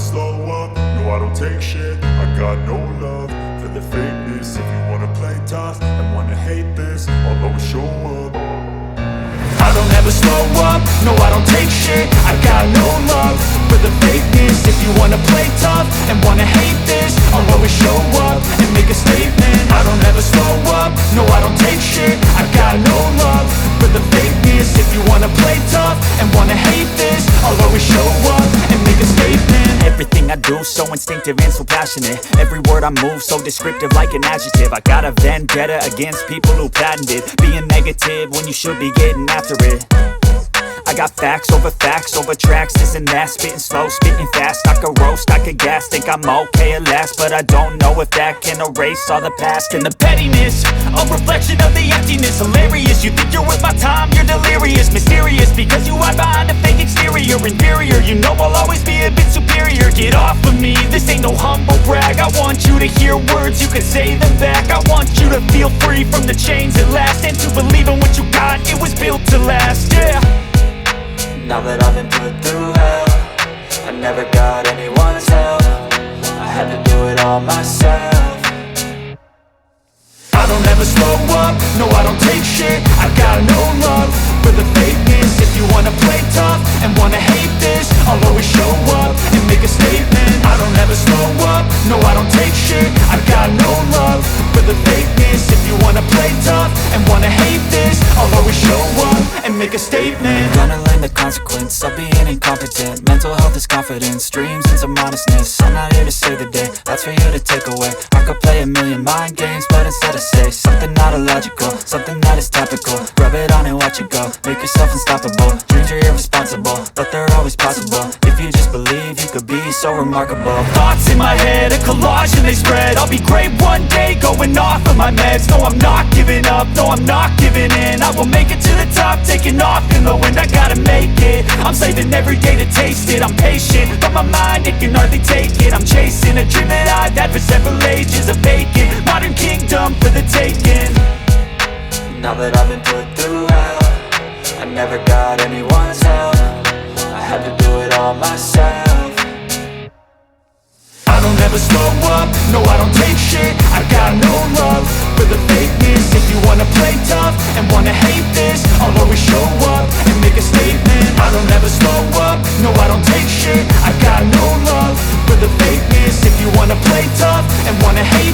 slow up, no I don't take shit. I got no love for the fakeness. If you wanna play tough and wanna hate this, I'll always show up. I don't ever slow up, no I don't take shit. I got no love for the fakeness. If you wanna play tough and wanna hate this, I'll always show up and make a statement. I don't ever slow up, no I don't take shit. I got no love for the fakeness. If you wanna play tough and wanna hate this, I'll always show up and make a statement. Everything I do so instinctive and so passionate. Every word I move so descriptive like an adjective. I got a vendetta against people who patented being negative when you should be getting after it. I got facts over tracks, this and that. Spitting slow, spitting fast, I could roast, I could gas. Think I'm okay at last, but I don't know if that can erase all the past. And the pettiness, a reflection of the emptiness. Hilarious, you think you're worth my time, you're delirious. Mysterious, because you hide behind a fake exterior. Inferior, you know I'll always be a bit superior. Get off of me, this ain't no humble brag. I want you to hear words, you can say them back. I want you to feel free from the chains at last, and to believe in what you got, it was built to last, yeah. Now that I've been put through hell, I never got anyone's help. I had to do it all myself. I don't ever slow up, no I don't take shit. I got no love for the fakeness. If you wanna play tough and wanna hate this, I'll always show up and make a statement. I don't ever slow up, no I don't take shit. I got no love for the fakeness. If you wanna play tough and wanna hate this, I'll always show up and make a statement. Gonna learn the consequence of being incompetent. Mental health is confidence, dreams and some honestness. I'm not here to save the day, that's for you to take away. I could play a million mind games, but instead I say something not illogical, something that is topical. Rub it on and watch it go, make yourself unstoppable. Dreams are irresponsible, but they're always possible. If you just believe, you could be so remarkable. Thoughts in my head, a collage and they spread. I'll be great one day, going off of my meds. No, I'm not giving up, no, I'm not giving in. I will make it to the top, taking off in the wind. I gotta make it, I'm saving every day to taste it. I'm patient, but my mind, it can hardly take it. I'm chasing a dream that I've had for several ages. A vacant, modern kingdom for the taking. Now that I've been put through hell, I never got anyone's help. I had to do it all myself. I don't ever slow up, no I don't take shit. I got no love for the fakeness. If you wanna play tough and wanna hate this, I'll always show up and make a statement. I don't ever slow up, no I don't take shit. I got no love for the fakeness. If you wanna play tough and wanna hate